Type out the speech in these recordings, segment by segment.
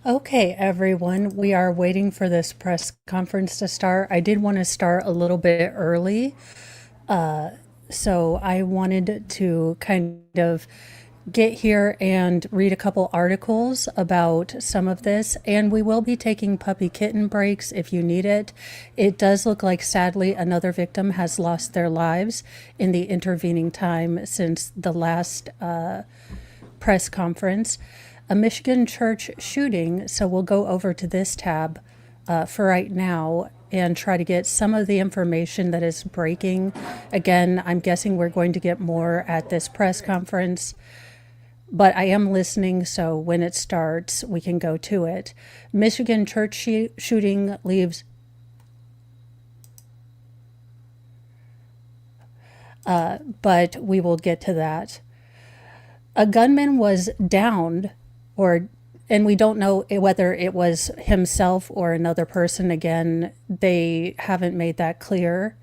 Okay, everyone, we are waiting for this press conference to start. I did want to start a little bit early, so I wanted to kind of get here and read a couple articles about some of this, and we will be taking puppy kitten breaks if you need it. It does look like, sadly, another victim has lost their lives in the intervening time since the last press conference. A Michigan church shooting, so we'll go over to this tab for right now and try to get some of the information that is breaking. Again, I'm guessing we're going to get more at this press conference, but I am listening, so when it starts, we can go to it. Michigan church shooting leaves, but we will get to that. A gunman was downed, or and we don't know whether it was himself or another person. Again, they haven't made that clear.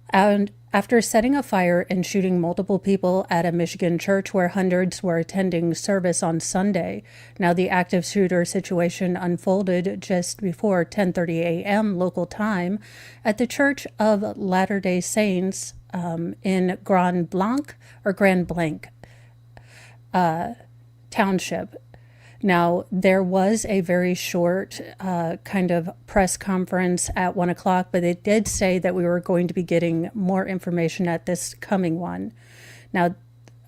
And after setting a fire and shooting multiple people at a Michigan church where hundreds were attending service on Sunday, now the active shooter situation unfolded just before 10:30 a.m. local time at the Church of Latter-day Saints in Grand Blanc Township. Now, there was a very short kind of press conference at 1 o'clock, but it did say that we were going to be getting more information at this coming one. Now,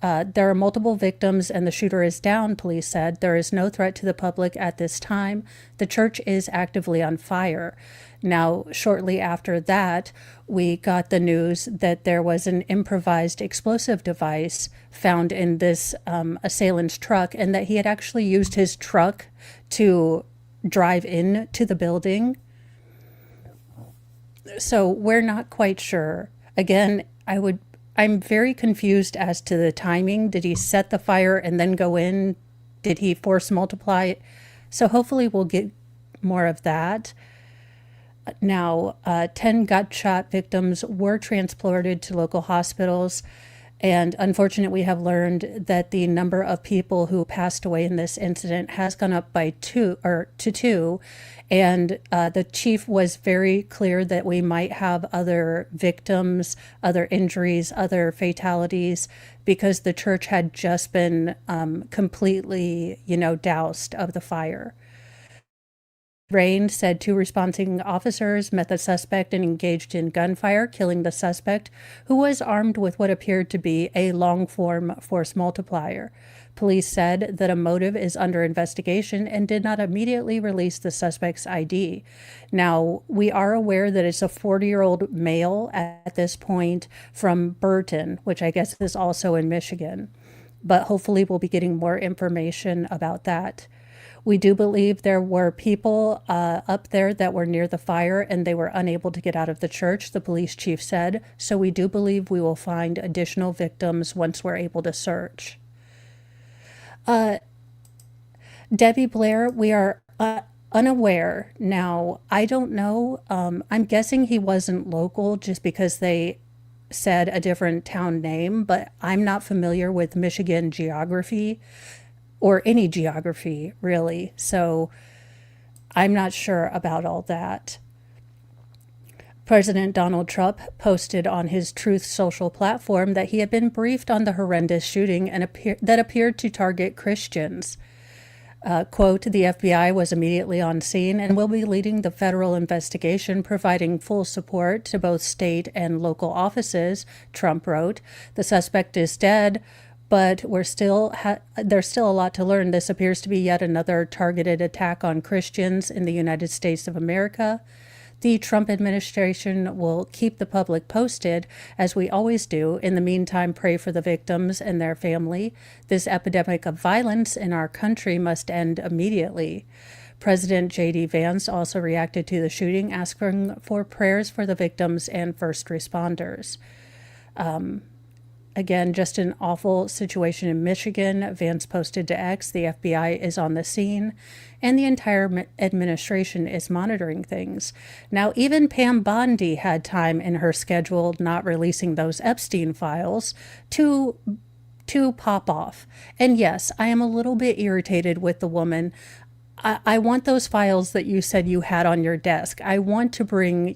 there are multiple victims and the shooter is down, police said. There is no threat to the public at this time. The church is actively on fire. Now, shortly after that, we got the news that there was an improvised explosive device found in this assailant's truck, and that he had actually used his truck to drive into the building. So we're not quite sure. Again, I'm very confused as to the timing. Did he set the fire and then go in? Did he force multiply? So hopefully we'll get more of that. Now, 10 gunshot victims were transported to local hospitals. And unfortunately, we have learned that the number of people who passed away in this incident has gone up by two. And the chief was very clear that we might have other victims, other injuries, other fatalities, because the church had just been completely, doused of the fire. Rain said two responding officers met the suspect and engaged in gunfire, killing the suspect, who was armed with what appeared to be a long-form force multiplier. Police said that a motive is under investigation and did not immediately release the suspect's ID. Now, we are aware that it's a 40-year-old male at this point from Burton, which I guess is also in Michigan. But hopefully we'll be getting more information about that. We do believe there were people up there that were near the fire and they were unable to get out of the church, the police chief said. So we do believe we will find additional victims once we're able to search. Debbie Blair, we are unaware. Now, I don't know. I'm guessing he wasn't local just because they said a different town name, but I'm not familiar with Michigan geography or any geography, really. So I'm not sure about all that. President Donald Trump posted on his Truth Social platform that he had been briefed on the horrendous shooting that appeared to target Christians. Quote, the FBI was immediately on scene and will be leading the federal investigation, providing full support to both state and local offices, Trump wrote. The suspect is dead, but there's still a lot to learn. This appears to be yet another targeted attack on Christians in the United States of America. The Trump administration will keep the public posted, as we always do. In the meantime, pray for the victims and their family. This epidemic of violence in our country must end immediately. President J.D. Vance also reacted to the shooting, asking for prayers for the victims and first responders. Again, just an awful situation in Michigan. Vance posted to X, the FBI is on the scene, and the entire administration is monitoring things. Now, even Pam Bondi had time in her schedule, not releasing those Epstein files, to pop off. And yes, I am a little bit irritated with the woman. I want those files that you said you had on your desk. I want to bring,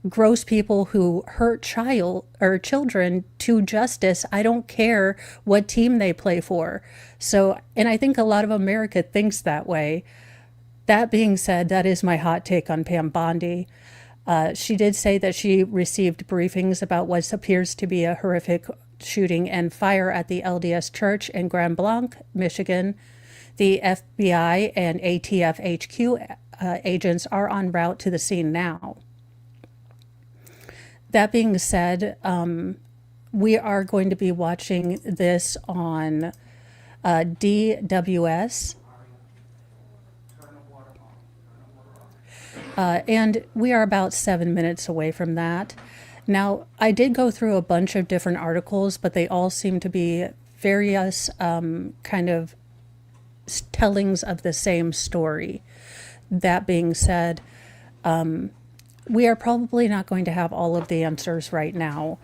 gross people who hurt child or children to justice. I don't care what team they play for. So, and I think a lot of America thinks that way. That being said, that is my hot take on Pam Bondi. She did say that she received briefings about what appears to be a horrific shooting and fire at the LDS Church in Grand Blanc, Michigan. The FBI and ATF HQ agents are en route to the scene now. That being said, we are going to be watching this on DWS. And we are about 7 minutes away from that. Now, I did go through a bunch of different articles, but they all seem to be various kind of tellings of the same story. That being said, we are probably not going to have all of the answers right now.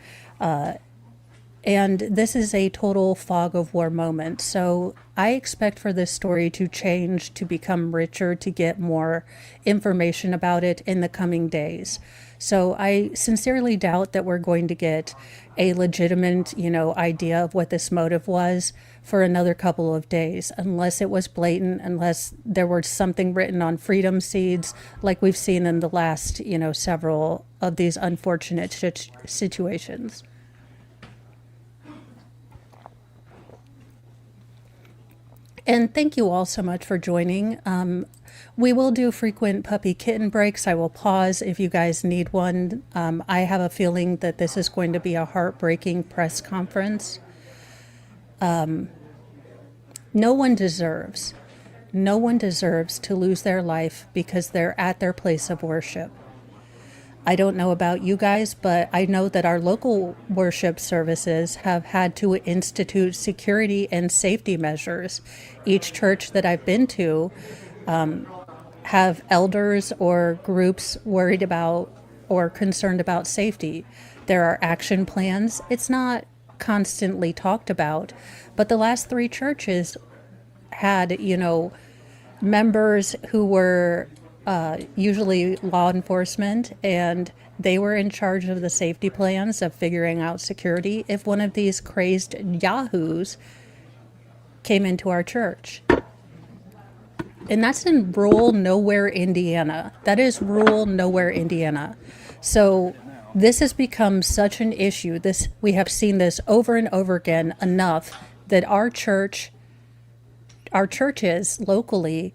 And this is a total fog of war moment. So I expect for this story to change, to become richer, to get more information about it in the coming days. So I sincerely doubt that we're going to get a legitimate, idea of what this motive was for another couple of days, unless it was blatant, unless there was something written on freedom seeds, like we've seen in the last, several of these unfortunate situations. And thank you all so much for joining. We will do frequent puppy kitten breaks. I will pause if you guys need one. I have a feeling that this is going to be a heartbreaking press conference. No one deserves to lose their life because they're at their place of worship. I don't know about you guys, but I know that our local worship services have had to institute security and safety measures. Each church that I've been to have elders or groups worried about or concerned about safety. There are action plans. It's not constantly talked about, but the last 3 churches had, members who were usually law enforcement, and they were in charge of the safety plans of figuring out security if one of these crazed yahoos came into our church. And that's in rural nowhere, Indiana. That is rural nowhere, Indiana. So this has become such an issue. We have seen this over and over again enough that our churches locally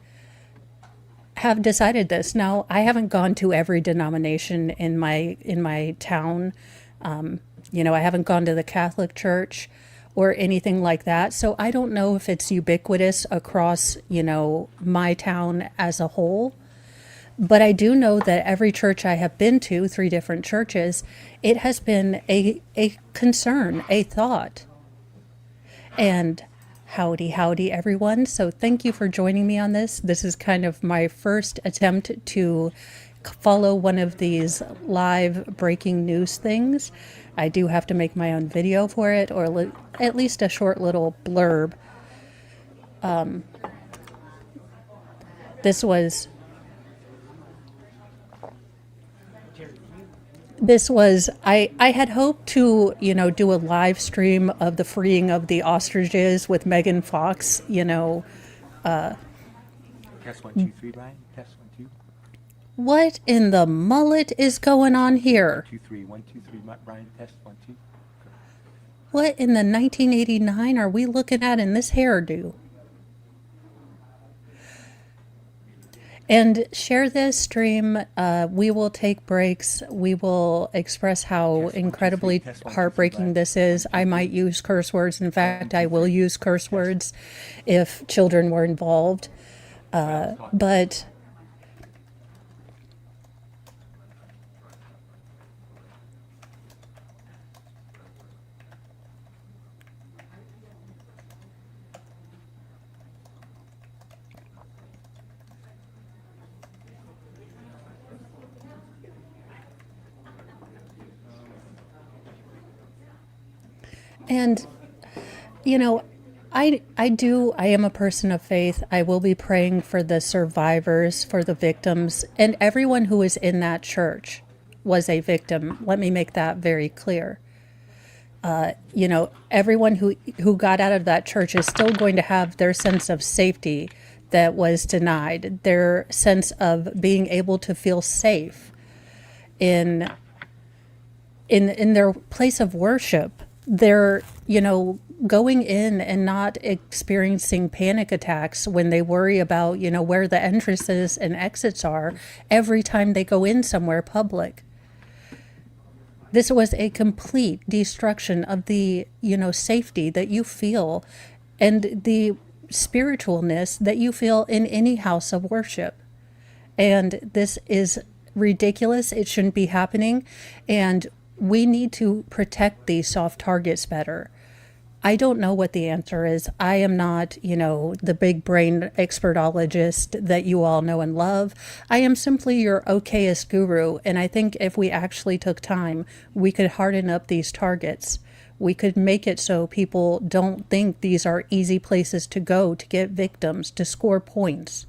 have decided this. Now, I haven't gone to every denomination in my town. I haven't gone to the Catholic Church or anything like that. So I don't know if it's ubiquitous across, my town as a whole. But I do know that every church I have been to, 3 different churches, it has been a concern, a thought. And howdy, everyone. So thank you for joining me on this. This is kind of my first attempt to follow one of these live breaking news things. I do have to make my own video for it, or at least a short little blurb. This was, I had hoped to, do a live stream of the freeing of the ostriches with Megan Fox, Test 1, 2, 3, Brian. Test 1, 2. What in the mullet is going on here? 2, 3. 1, 2, 3, Brian. Test 1, 2. What in the 1989 are we looking at in this hairdo? And share this stream. We will take breaks. We will express how incredibly heartbreaking this is. I might use curse words. In fact, I will use curse words if children were involved. But and, I am a person of faith. I will be praying for the survivors, for the victims, and everyone who is in that church was a victim. Let me make that very clear. Everyone who got out of that church is still going to have their sense of safety that was denied, their sense of being able to feel safe in in their place of worship. They're, going in and not experiencing panic attacks when they worry about, where the entrances and exits are every time they go in somewhere public. This was a complete destruction of the, safety that you feel and the spiritualness that you feel in any house of worship. And this is ridiculous. It shouldn't be happening. And we need to protect these soft targets better. I don't know what the answer is. I am not, the big brain expertologist that you all know and love. I am simply your okayest guru. And I think if we actually took time, we could harden up these targets. We could make it so people don't think these are easy places to go to get victims, to score points.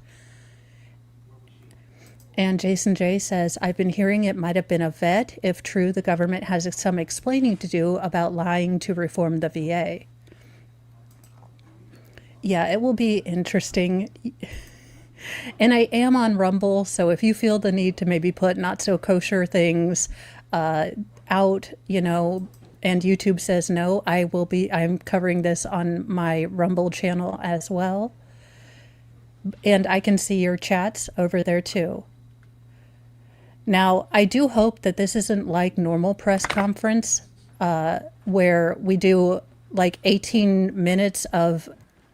And Jason J says, I've been hearing it might have been a vet. If true, the government has some explaining to do about lying to reform the VA. Yeah, it will be interesting. And I am on Rumble, so if you feel the need to maybe put not so kosher things out, and YouTube says no, I'm covering this on my Rumble channel as well. And I can see your chats over there too. Now, I do hope that this isn't like normal press conference where we do like 18 minutes of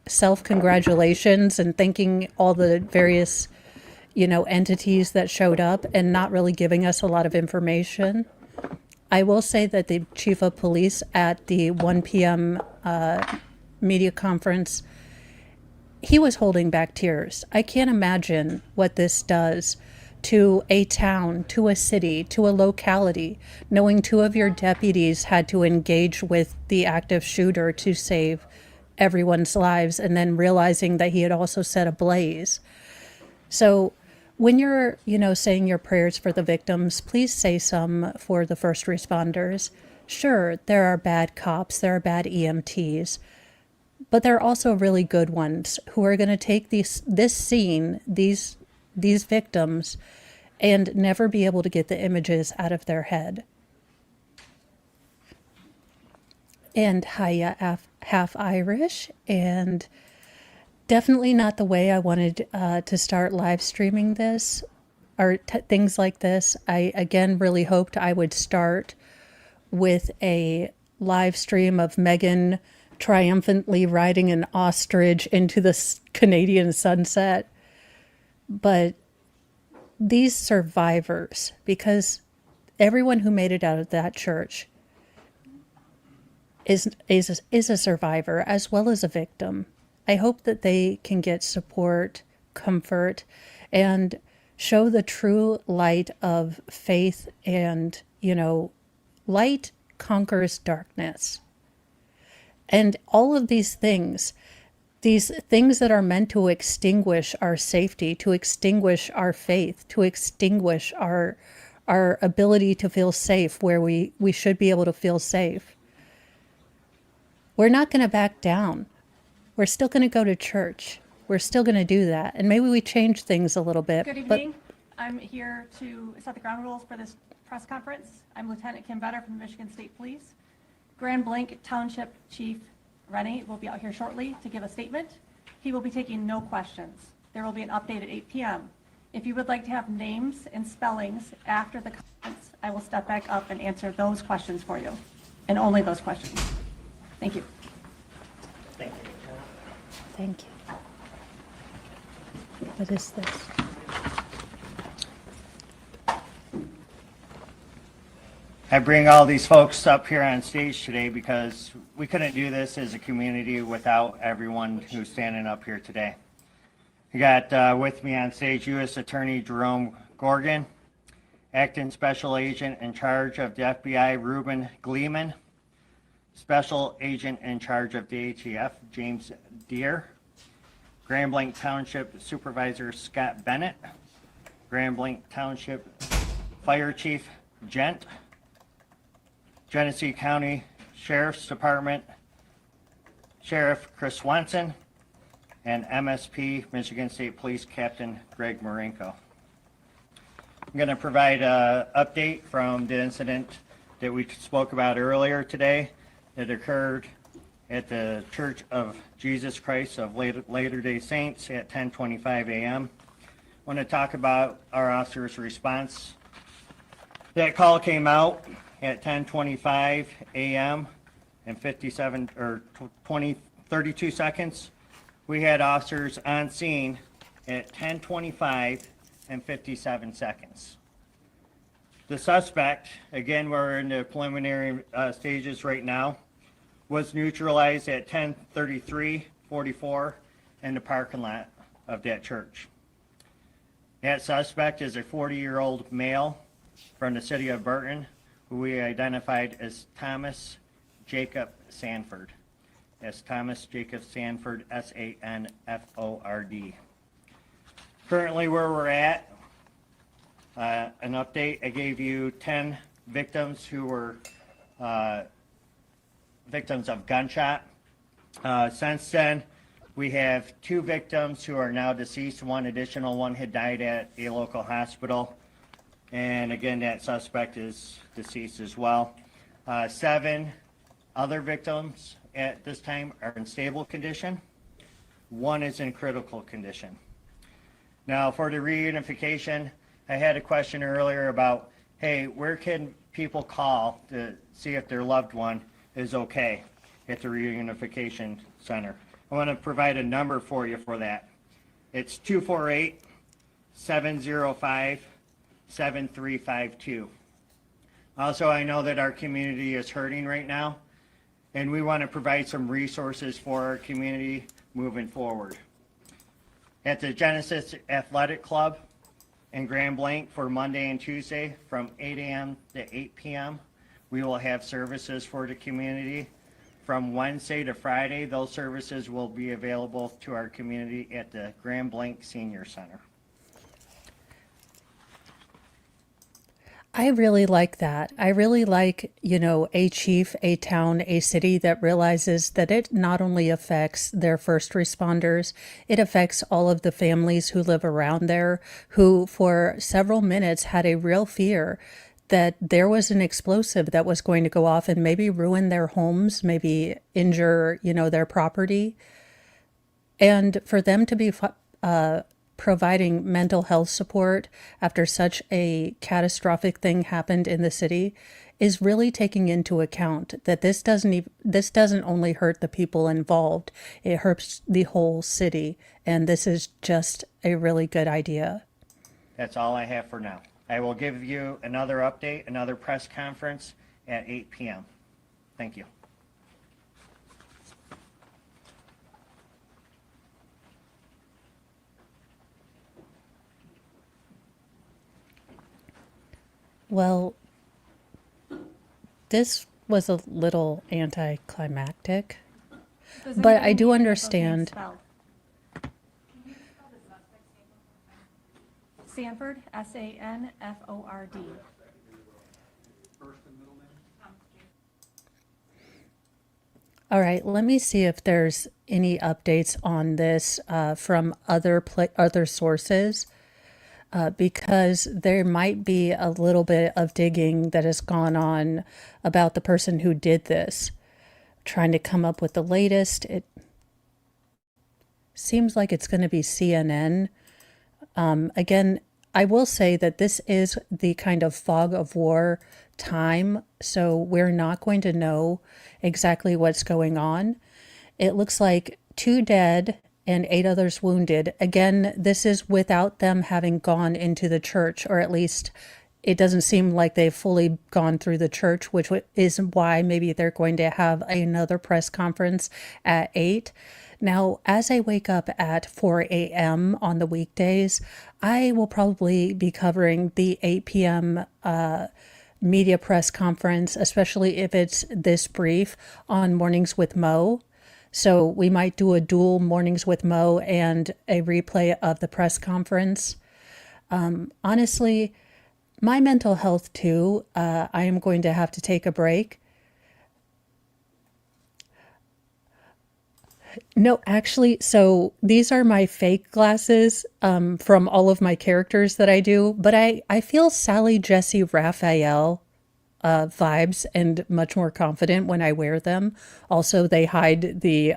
self-congratulations and thanking all the various, entities that showed up and not really giving us a lot of information. I will say that the chief of police at the 1 p.m. Media conference, he was holding back tears. I can't imagine what this does to a town, to a city, to a locality, knowing 2 of your deputies had to engage with the active shooter to save everyone's lives, and then realizing that he had also set ablaze. So when you're, saying your prayers for the victims, please say some for the first responders. Sure, there are bad cops, there are bad EMTs, but there are also really good ones who are going to take this scene, these victims, and never be able to get the images out of their head. And Haya half Irish, and definitely not the way I wanted to start live streaming this or things like this. I again really hoped I would start with a live stream of Megan triumphantly riding an ostrich into the Canadian sunset. But these survivors, because everyone who made it out of that church is a survivor as well as a victim. I hope that they can get support, comfort, and show the true light of faith. And, light conquers darkness. And all of these things that are meant to extinguish our safety, to extinguish our faith, to extinguish our ability to feel safe where we should be able to feel safe. We're not going to back down. We're still going to go to church. We're still going to do that. And maybe we change things a little bit. Good evening. I'm here to set the ground rules for this press conference. I'm Lieutenant Kim Vetter from the Michigan State Police. Grand Blanc Township Chief Rennie will be out here shortly to give a statement. He will be taking no questions. There will be an update at 8 p.m. If you would like to have names and spellings after the comments, I will step back up and answer those questions for you, and only those questions. Thank you. Thank you. Thank you. What is this? I bring all these folks up here on stage today because we couldn't do this as a community without everyone who's standing up here today. I got with me on stage U.S. Attorney Jerome Gorgon, Acting Special Agent in charge of the FBI Ruben Gleeman, Special Agent in charge of the ATF, James Deere. Grand Blanc Township Supervisor Scott Bennett. Grand Blanc Township Fire Chief Gent. Genesee County Sheriff's Department Sheriff Chris Swanson, and MSP Michigan State Police Captain Greg Marenko. I'm going to provide an update from the incident that we spoke about earlier today that occurred at the Church of Jesus Christ of Latter-day Saints at 10:25 a.m. I want to talk about our officer's response. That call came out at 10:25 a.m. and 32 seconds. We had officers on scene at 10:25 and 57 seconds. The suspect, again, we're in the preliminary stages right now, was neutralized at 10:33:44 in the parking lot of that church. That suspect is a 40-year-old male from the city of Burton, who we identified as Thomas Jacob Sanford. That's Thomas Jacob Sanford, S-A-N-F-O-R-D. Currently where we're at, an update, I gave you 10 victims who were victims of gunshot. Since then, we have 2 victims who are now deceased. One additional one had died at a local hospital. And again, that suspect is deceased as well. 7 other victims at this time are in stable condition. 1 is in critical condition. Now, for the reunification, I had a question earlier about, hey, where can people call to see if their loved one is okay at the reunification center? I want to provide a number for you for that. It's 248-705-7352. Also, I know that our community is hurting right now, and we want to provide some resources for our community moving forward. At the Genesis Athletic Club in Grand Blanc for Monday and Tuesday from 8 a.m. to 8 p.m., we will have services for the community. From Wednesday to Friday, those services will be available to our community at the Grand Blanc Senior Center. I really like that. I really like, a chief, a town, a city that realizes that it not only affects their first responders, it affects all of the families who live around there, who for several minutes had a real fear that there was an explosive that was going to go off and maybe ruin their homes, maybe injure, their property. And for them to be providing mental health support after such a catastrophic thing happened in the city is really taking into account that this doesn't only hurt the people involved, it hurts the whole city, and this is just a really good idea. That's all I have for now. I will give you another update, another press conference at 8 p.m. Thank you. Well, this was a little anticlimactic, Does but anybody I do need to know those names understand. spelled? Sanford, S-A-N-F-O-R-D. All right, let me see if there's any updates on this from other sources, because there might be a little bit of digging that has gone on about the person who did this. Trying to come up with the latest. It seems like it's going to be CNN. Again, I will say that this is the kind of fog of war time, so we're not going to know exactly what's going on. It looks like 2 dead and 8 others wounded. Again, this is without them having gone into the church, or at least it doesn't seem like they've fully gone through the church, which is why maybe they're going to have another press conference at 8. Now, as I wake up at 4 a.m. on the weekdays, I will probably be covering the 8 p.m. media press conference, especially if it's this brief, on Mornings with Mo. So we might do a dual Mornings with Mo and a replay of the press conference. Honestly, my mental health too, I am going to have to take a break. No, actually, so these are my fake glasses from all of my characters that I do, but I feel Sally Jesse Raphael vibes and much more confident when I wear them. Also, they hide the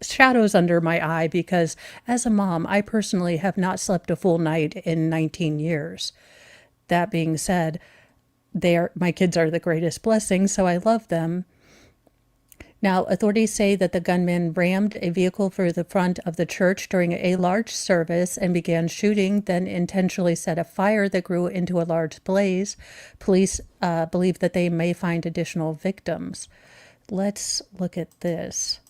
shadows under my eye because as a mom, I personally have not slept a full night in 19 years. That being said, my kids are the greatest blessing, so I love them. Now, authorities say that the gunman rammed a vehicle through the front of the church during a large service and began shooting, then intentionally set a fire that grew into a large blaze. Police believe that they may find additional victims. Let's look at this.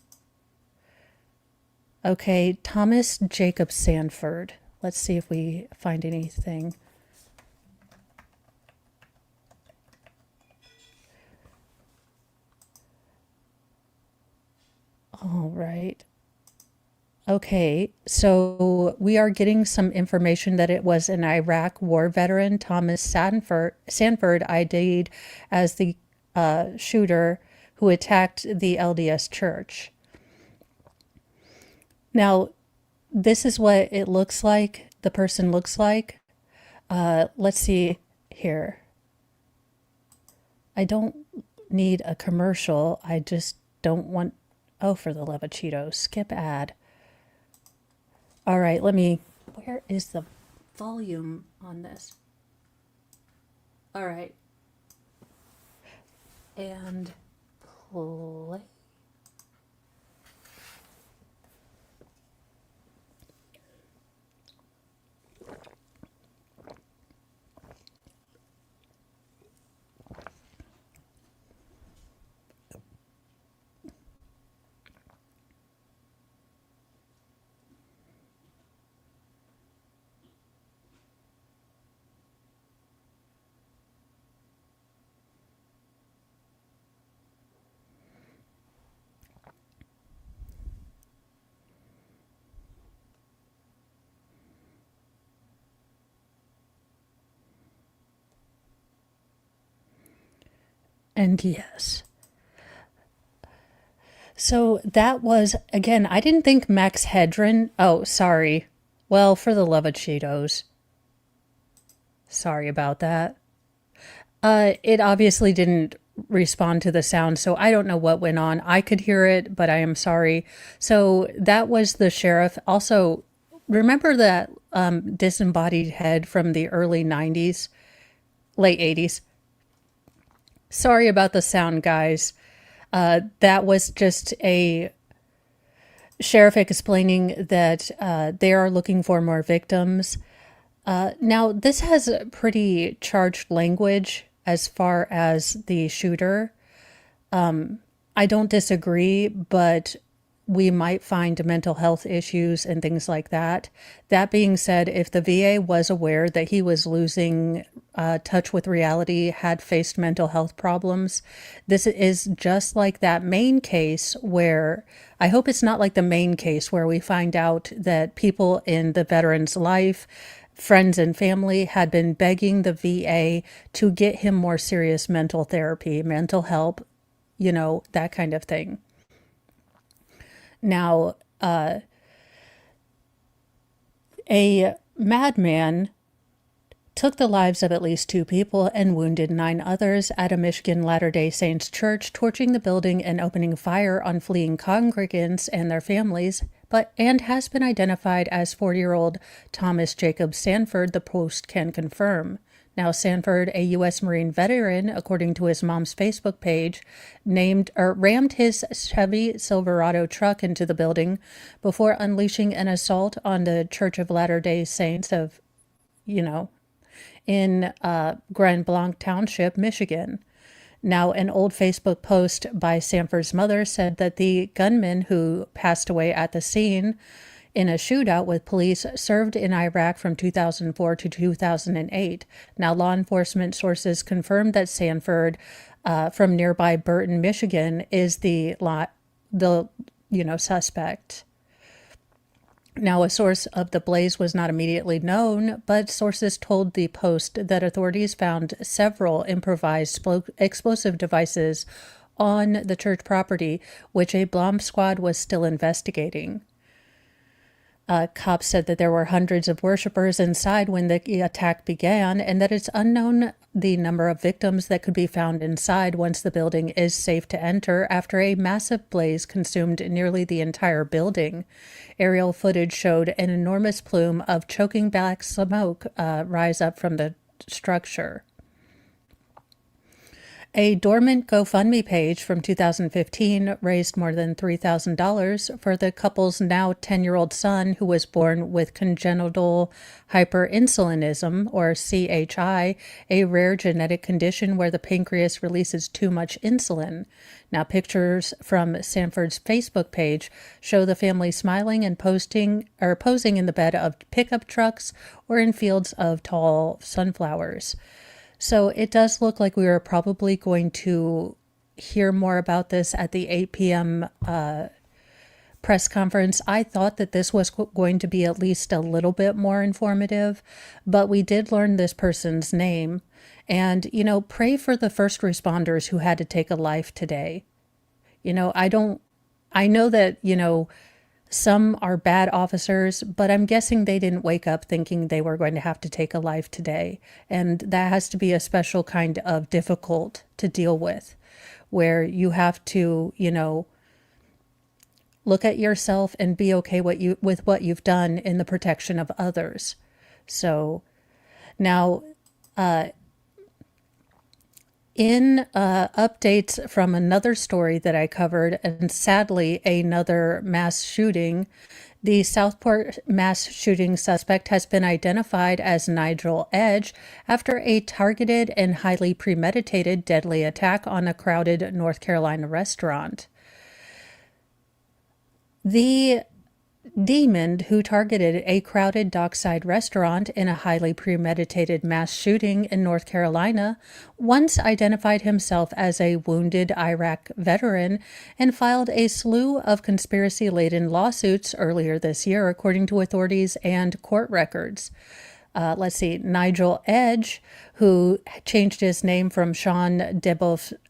Okay, Thomas Jacob Sanford. Let's see if we find anything. All right. Okay, so we are getting some information that it was an Iraq war veteran, Thomas Sanford ID'd as the shooter who attacked the LDS church. Now, this is what it looks like, the person looks like. Let's see here. I don't need a commercial. I just don't want, oh, for the love of Cheetos, skip ad. All right, where is the volume on this? All right. And play. And yes. So that was, again, I didn't think Max Hedron. Oh, sorry. Well, for the love of Cheetos. Sorry about that. It obviously didn't respond to the sound, so I don't know what went on. I could hear it, but I am sorry. So that was the sheriff. Also, remember that disembodied head from the early 90s, late 80s? Sorry about the sound, guys. That was just a sheriff explaining that they are looking for more victims. Now, this has pretty charged language as far as the shooter. I don't disagree, but we might find mental health issues and things like that. That being said, if the VA was aware that he was losing touch with reality, had faced mental health problems, this is just like that main case where, I hope it's not like the main case where we find out that people in the veteran's life, friends and family, had been begging the VA to get him more serious mental therapy, mental help, that kind of thing. Now, a madman took the lives of at least 2 people and wounded 9 others at a Michigan Latter-day Saints church, torching the building and opening fire on fleeing congregants and their families, and has been identified as 40-year-old Thomas Jacob Sanford, the Post can confirm. Now, Sanford, a U.S. Marine veteran, according to his mom's Facebook page, rammed his Chevy Silverado truck into the building before unleashing an assault on the Church of Latter-day Saints of, in Grand Blanc Township, Michigan. Now, an old Facebook post by Sanford's mother said that the gunman who passed away at the scene in a shootout with police served in Iraq from 2004 to 2008. Now, law enforcement sources confirmed that Sanford, from nearby Burton, Michigan, is the suspect. Now, a source of the blaze was not immediately known, but sources told the Post that authorities found several improvised explosive devices on the church property, which a bomb squad was still investigating. Cops said that there were hundreds of worshipers inside when the attack began, and that it's unknown the number of victims that could be found inside once the building is safe to enter after a massive blaze consumed nearly the entire building. Aerial footage showed an enormous plume of choking black smoke rise up from the structure. A dormant GoFundMe page from 2015 raised more than $3,000 for the couple's now 10-year-old son who was born with congenital hyperinsulinism, or CHI, a rare genetic condition where the pancreas releases too much insulin. Now, pictures from Sanford's Facebook page show the family smiling and posing in the bed of pickup trucks or in fields of tall sunflowers. So it does look like we are probably going to hear more about this at the 8 p.m. Press conference. I thought that this was going to be at least a little bit more informative, but we did learn this person's name. And, pray for the first responders who had to take a life today. I know that, some are bad officers, but I'm guessing they didn't wake up thinking they were going to have to take a life today. And that has to be a special kind of difficult to deal with, where you have to, look at yourself and be okay with what you've done in the protection of others. So now, in updates from another story that I covered, and sadly another mass shooting, the Southport mass shooting suspect has been identified as Nigel Edge after a targeted and highly premeditated deadly attack on a crowded North Carolina restaurant. The demon who targeted a crowded dockside restaurant in a highly premeditated mass shooting in North Carolina once identified himself as a wounded Iraq veteran and filed a slew of conspiracy-laden lawsuits earlier this year, according to authorities and court records. Nigel Edge, who changed his name from Sean Desbois.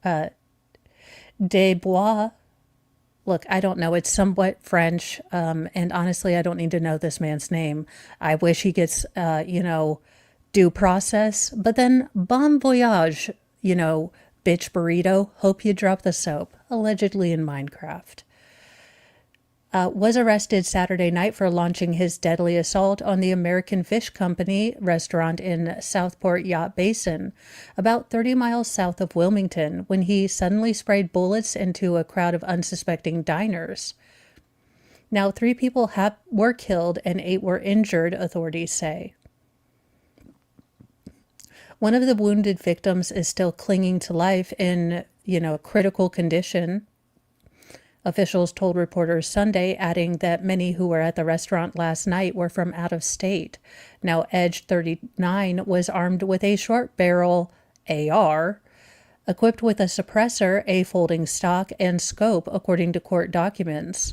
Look, I don't know. It's somewhat French, and honestly, I don't need to know this man's name. I wish he gets, due process. But then, bon voyage, bitch burrito. Hope you drop the soap. Allegedly in Minecraft. Was arrested Saturday night for launching his deadly assault on the American Fish Company restaurant in Southport Yacht Basin, about 30 miles south of Wilmington, when he suddenly sprayed bullets into a crowd of unsuspecting diners. Now, 3 people were killed and 8 were injured, authorities say. One of the wounded victims is still clinging to life in, critical condition. Officials told reporters Sunday, adding that many who were at the restaurant last night were from out of state. Now, Edge, 39, was armed with a short barrel AR, equipped with a suppressor, a folding stock, and scope, according to court documents.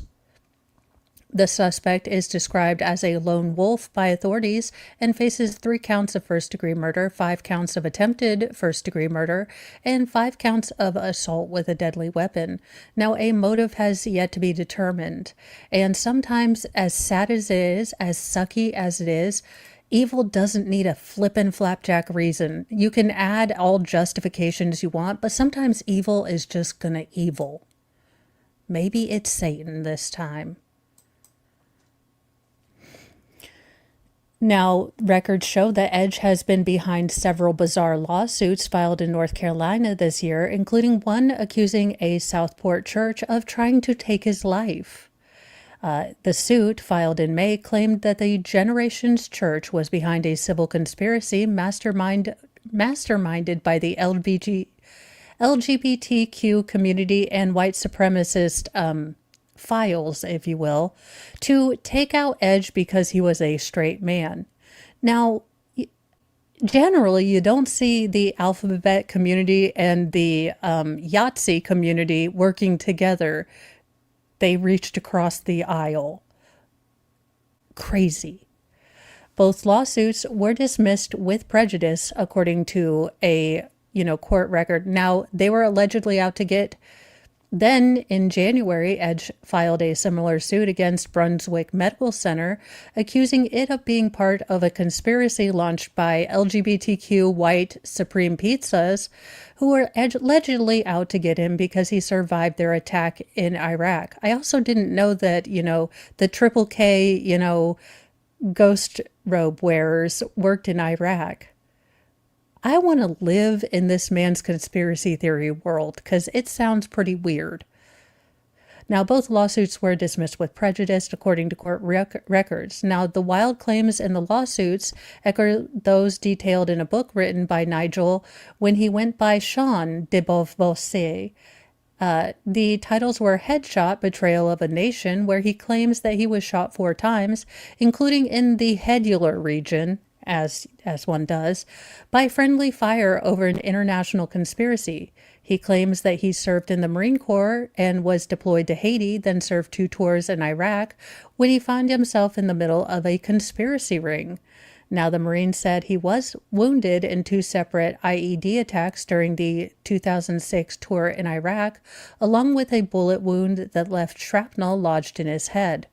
The suspect is described as a lone wolf by authorities and faces 3 counts of first-degree murder, 5 counts of attempted first-degree murder, and 5 counts of assault with a deadly weapon. Now, a motive has yet to be determined. And sometimes, as sad as it is, as sucky as it is, evil doesn't need a flippin' flapjack reason. You can add all justifications you want, but sometimes evil is just gonna evil. Maybe it's Satan this time. Now, records show that Edge has been behind several bizarre lawsuits filed in North Carolina this year, including one accusing a Southport church of trying to take his life. The suit, filed in May, claimed that the Generations Church was behind a civil conspiracy masterminded by the LGBTQ community and white supremacist files, if you will, to take out Edge because he was a straight man. Now, generally, you don't see the alphabet community and the Yahtzee community working together. They reached across the aisle. Crazy. Both lawsuits were dismissed with prejudice, according to a court record. Now, they were allegedly out to get. Then in January, Edge filed a similar suit against Brunswick Medical Center, accusing it of being part of a conspiracy launched by LGBTQ white Supreme Pizzas, who were allegedly out to get him because he survived their attack in Iraq. I also didn't know that, the Triple K, ghost robe wearers worked in Iraq. I want to live in this man's conspiracy theory world because it sounds pretty weird. Now, both lawsuits were dismissed with prejudice, according to court records. Now, the wild claims in the lawsuits echo those detailed in a book written by Nigel when he went by Sean de Beauvoisin. The titles were Headshot, Betrayal of a Nation, where he claims that he was shot 4 times, including in the headular region, as one does, by friendly fire over an international conspiracy. He claims that he served in the Marine Corps and was deployed to Haiti, then served 2 tours in Iraq, when he found himself in the middle of a conspiracy ring. Now, the Marine said he was wounded in 2 separate IED attacks during the 2006 tour in Iraq, along with a bullet wound that left shrapnel lodged in his head.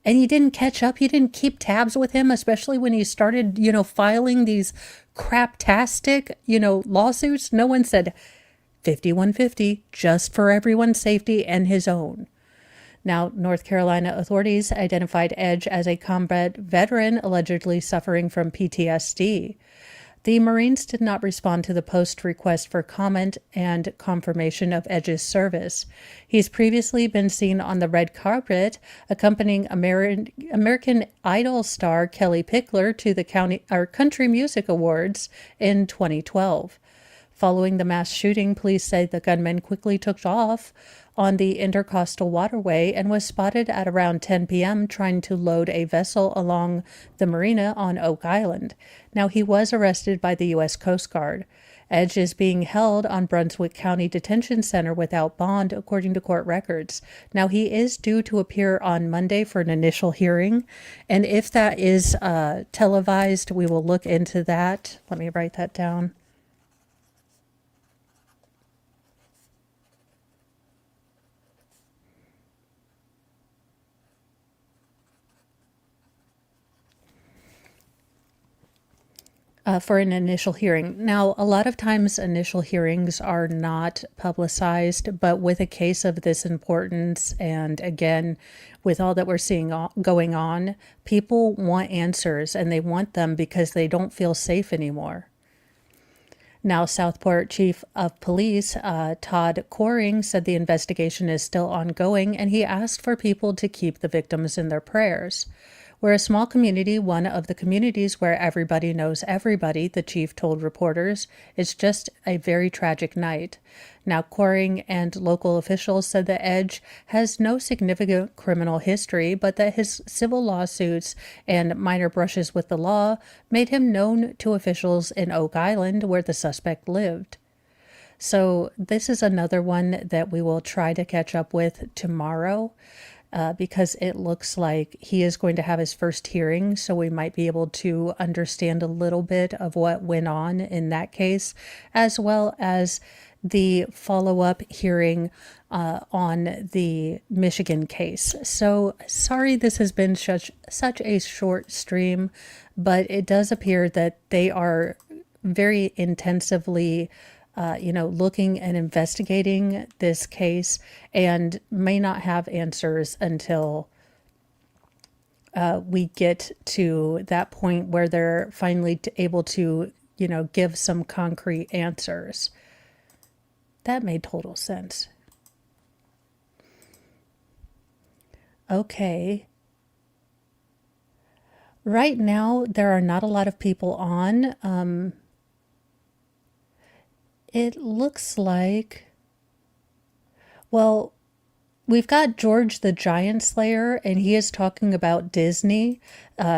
And you didn't catch up, you didn't keep tabs with him, especially when he started, filing these craptastic, lawsuits. No one said 5150 just for everyone's safety and his own. Now, North Carolina authorities identified Edge as a combat veteran allegedly suffering from PTSD. The Marines did not respond to the Post request for comment and confirmation of Edge's service. He's previously been seen on the red carpet accompanying American Idol star Kelly Pickler to the Country Music Awards in 2012. Following the mass shooting, police say the gunman quickly took off on the Intercoastal Waterway and was spotted at around 10 p.m. trying to load a vessel along the marina on Oak Island. Now, he was arrested by the U.S. Coast Guard. Edge is being held on Brunswick County Detention Center without bond, according to court records. Now, he is due to appear on Monday for an initial hearing, and if that is televised, we will look into that. Let me write that down. For an initial hearing. Now, a lot of times initial hearings are not publicized, but with a case of this importance, and again, with all that we're seeing going on, people want answers, and they want them because they don't feel safe anymore. Now, Southport Chief of Police Todd Coring said the investigation is still ongoing, and he asked for people to keep the victims in their prayers. We're a small community, one of the communities where everybody knows everybody, the chief told reporters. It's just a very tragic night. Now, Coring and local officials said that Edge has no significant criminal history, but that his civil lawsuits and minor brushes with the law made him known to officials in Oak Island, where the suspect lived. So this is another one that we will try to catch up with tomorrow. Because it looks like he is going to have his first hearing, so we might be able to understand a little bit of what went on in that case, as well as the follow-up hearing on the Michigan case. So sorry this has been such a short stream, but it does appear that they are very intensively looking and investigating this case and may not have answers until we get to that point where they're finally able to, give some concrete answers. That made total sense. Okay. Right now, there are not a lot of people on. It looks like, well, we've got George the Giant Slayer, and he is talking about Disney.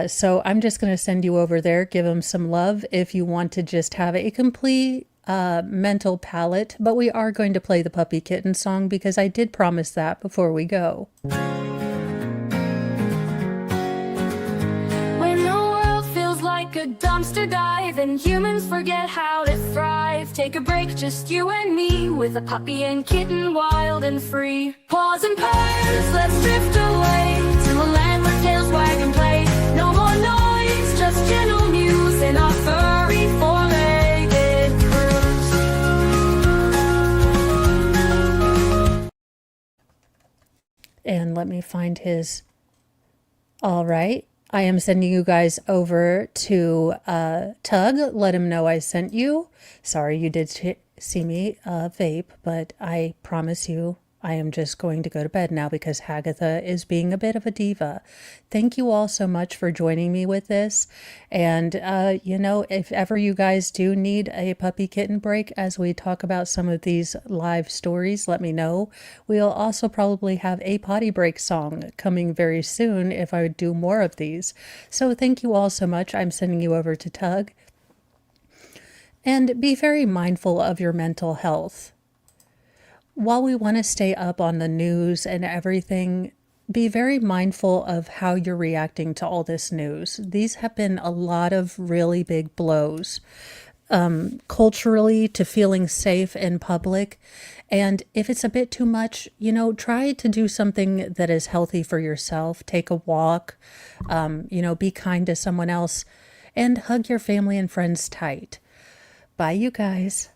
So I'm just going to send you over there, give him some love if you want to just have a complete mental palette. But we are going to play the Puppy Kitten song because I did promise that before we go. When the world feels like a dumpster dive and humans forget how to thrive, take a break, just you and me, with a puppy and kitten, wild and free. Paws and purrs, let's drift away to a land where tails wag and play. No more noise, just gentle muse in our furry four-legged cruise. And let me find his. All right. I am sending you guys over to Tug. Let him know I sent you. Sorry you did see me vape, but I promise you I am just going to go to bed now because Hagatha is being a bit of a diva. Thank you all so much for joining me with this. And, if ever you guys do need a puppy kitten break as we talk about some of these live stories, let me know. We'll also probably have a potty break song coming very soon if I do more of these. So thank you all so much. I'm sending you over to Tug. And be very mindful of your mental health. While we want to stay up on the news and everything, be very mindful of how you're reacting to all this news. These have been a lot of really big blows, culturally, to feeling safe in public. And if it's a bit too much, try to do something that is healthy for yourself. Take a walk, be kind to someone else, and hug your family and friends tight. Bye, you guys.